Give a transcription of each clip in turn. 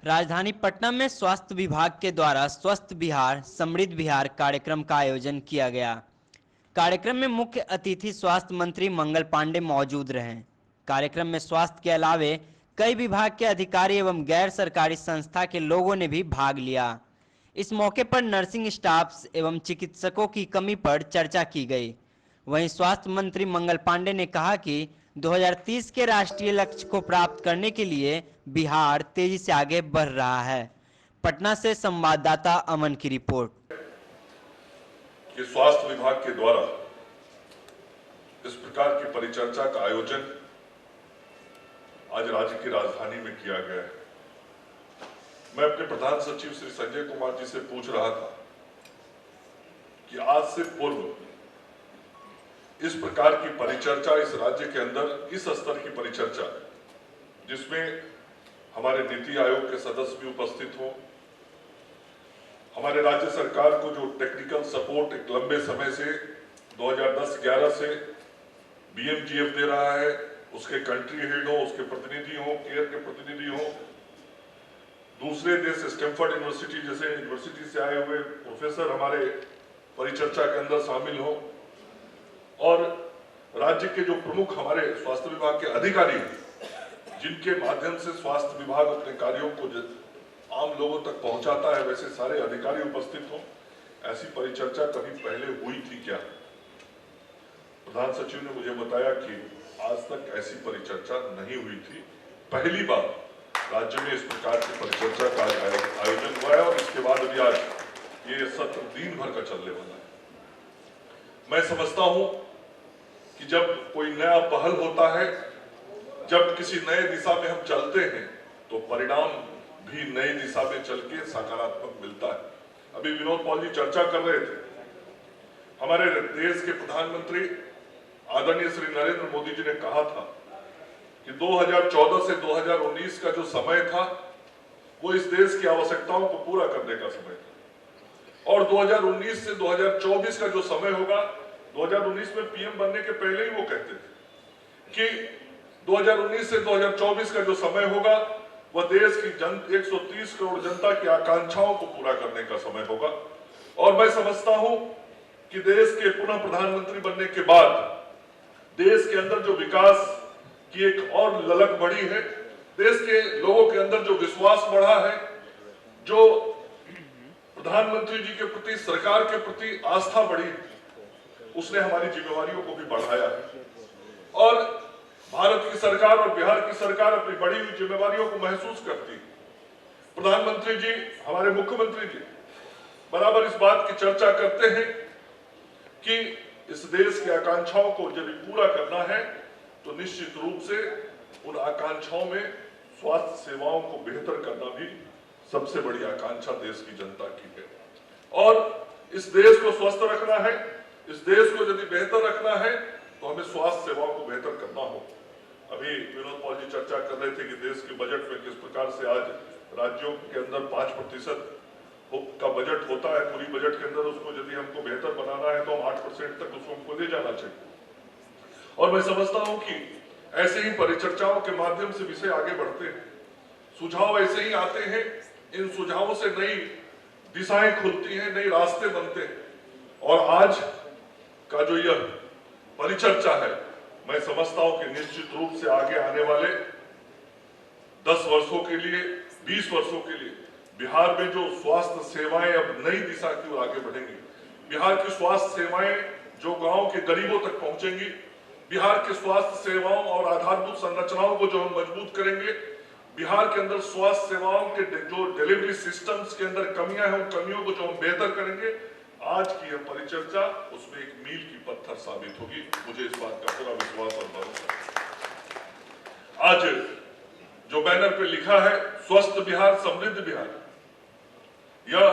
राजधानी पटना में स्वास्थ्य विभाग के द्वारा स्वस्थ बिहार समृद्ध बिहार कार्यक्रम का आयोजन किया गया। कार्यक्रम में मुख्य अतिथि स्वास्थ्य मंत्री मंगल पांडे मौजूद रहे। कार्यक्रम में स्वास्थ्य के अलावे कई विभाग के अधिकारी एवं गैर सरकारी संस्था के लोगों ने भी भाग लिया। इस मौके पर नर्सिंग स्टाफ एवं चिकित्सकों की कमी पर चर्चा की गई। वहीं स्वास्थ्य मंत्री मंगल पांडे ने कहा कि 2030 के राष्ट्रीय लक्ष्य को प्राप्त करने के लिए बिहार तेजी से आगे बढ़ रहा है। पटना से संवाददाता अमन की रिपोर्ट। कि स्वास्थ्य विभाग के द्वारा इस प्रकार की परिचर्चा का आयोजन आज राज्य की राजधानी में किया गया है। मैं अपने प्रधान सचिव श्री संजय कुमार जी से पूछ रहा था कि आज से पूर्व इस प्रकार की परिचर्चा इस राज्य के अंदर इस स्तर की परिचर्चा जिसमें हमारे नीति आयोग के सदस्य भी उपस्थित हों, हमारे राज्य सरकार को जो टेक्निकल सपोर्ट एक लंबे समय से 2010-11 से बीएमजीएफ दे रहा है, उसके कंट्री हेड हो, उसके प्रतिनिधि हो, केयर के प्रतिनिधि हो, दूसरे देश स्टैनफोर्ड यूनिवर्सिटी जैसे यूनिवर्सिटी से आए हुए प्रोफेसर हमारे परिचर्चा के अंदर शामिल हो, और राज्य के जो प्रमुख हमारे स्वास्थ्य विभाग के अधिकारी जिनके माध्यम से स्वास्थ्य विभाग अपने कार्यों को आम लोगों तक पहुंचाता है, वैसे सारे अधिकारी उपस्थित हो। ऐसी परिचर्चा कभी पहले हुई थी क्या? प्रधान सचिव ने मुझे बताया कि आज तक ऐसी परिचर्चा नहीं हुई थी। पहली बार राज्य में इस प्रकार की परिचर्चा का आयोजन हुआ है और इसके बाद अभी आज ये सत्र दिन भर का चलने वाला है। मैं समझता हूं कि जब कोई नया पहल होता है, जब किसी नए दिशा में हम चलते हैं तो परिणाम भी नई दिशा में चल के सकारात्मक मिलता है। अभी विनोद पॉल जी चर्चा कर रहे थे, हमारे देश के प्रधानमंत्री आदरणीय श्री नरेंद्र मोदी जी ने कहा था कि 2014 से 2019 का जो समय था वो इस देश की आवश्यकताओं को पूरा करने का समय था, और 2019 से 2024 का जो समय होगा, 2019 में पीएम बनने के पहले ही वो कहते थे कि 2019 से 2024 का जो समय होगा वह देश की 130 करोड़ जनता की आकांक्षाओं को पूरा करने का समय होगा। और मैं समझता हूं कि देश के पुनः प्रधानमंत्री बनने के बाद देश के अंदर जो विकास की एक और ललक बढ़ी है, देश के लोगों के अंदर जो विश्वास बढ़ा है, जो प्रधानमंत्री जी के प्रति, सरकार के प्रति आस्था बढ़ी, उसने हमारी जिम्मेवारियों को भी बढ़ाया है। और भारत की सरकार और बिहार की सरकार अपनी बढ़ी हुई जिम्मेवारियों को महसूस करती है। प्रधानमंत्री जी, हमारे मुख्यमंत्री जी बराबर इस बात की चर्चा करते हैं कि इस देश की आकांक्षाओं को यदि पूरा करना है तो निश्चित रूप से उन आकांक्षाओं में स्वास्थ्य सेवाओं को बेहतर करना भी सबसे बड़ी आकांक्षा देश की जनता की है। और इस देश को स्वस्थ रखना है, इस देश को यदि बेहतर रखना है तो हमें स्वास्थ्य सेवाओं को बेहतर करना हो। अभी विनोद पॉल जी चर्चा कर रहे थे कि देश के बजट में किस प्रकार से आज राज्यों के अंदर 5% का बजट होता है, पूरी बजट के अंदर उसको यदि हमको बेहतर बनाना है तो हम 8% तक उसको हमको ले जाना चाहिए। और मैं समझता हूं कि ऐसे ही परिचर्चाओं के माध्यम से विषय आगे बढ़ते हैं, सुझाव ऐसे ही आते हैं, इन सुझावों से नई दिशाएं खुलती हैं, नए रास्ते बनते हैं। और आज का जो यह परिचर्चा है, मैं समझता हूं कि निश्चित रूप से आगे आने वाले 10 वर्षों के लिए, 20 वर्षों के लिए बिहार में जो स्वास्थ्य सेवाएं अब नई दिशा की ओर आगे बढ़ेंगी, बिहार की स्वास्थ्य सेवाएं जो गांव के गरीबों तक पहुंचेंगी, बिहार के स्वास्थ्य सेवाओं और आधारभूत संरचनाओं को जो हम मजबूत करेंगे, बिहार के अंदर स्वास्थ्य सेवाओं के जो डिलीवरी सिस्टम्स के अंदर कमियां हैं, उन कमियों को जो हम बेहतर करेंगे, आज की यह परिचर्चा उसमें एक मील की पत्थर साबित होगी। मुझे इस बात का पूरा विश्वास और भरोसा है। आज जो बैनर पे लिखा है स्वस्थ बिहार समृद्ध बिहार, यह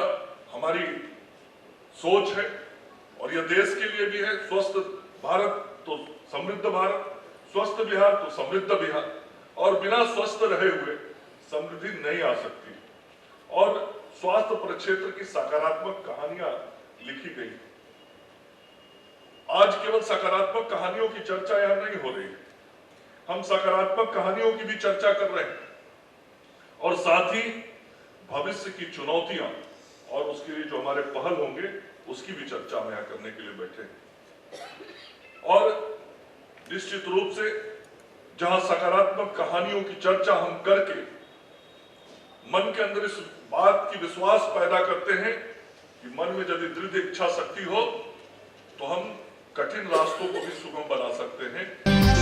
हमारी सोच है और यह देश के लिए भी है। स्वस्थ भारत तो समृद्ध भारत, स्वस्थ बिहार तो समृद्ध बिहार, और बिना स्वस्थ रहे हुए समृद्धि नहीं आ सकती। और स्वास्थ्य परिक्षेत्र की सकारात्मक कहानियां लिखी गई। आज केवल सकारात्मक कहानियों की चर्चा यहां नहीं हो रही है, हम सकारात्मक कहानियों की भी चर्चा कर रहे हैं और साथ ही भविष्य की चुनौतियां और उसके लिए जो हमारे पहल होंगे उसकी भी चर्चा हम यहाँ करने के लिए बैठे हैं। और निश्चित रूप से जहां सकारात्मक कहानियों की चर्चा हम करके मन के अंदर इस बात की विश्वास पैदा करते हैं कि मन में यदि दृढ़ इच्छा शक्ति हो तो हम कठिन रास्तों को भी सुगम बना सकते हैं।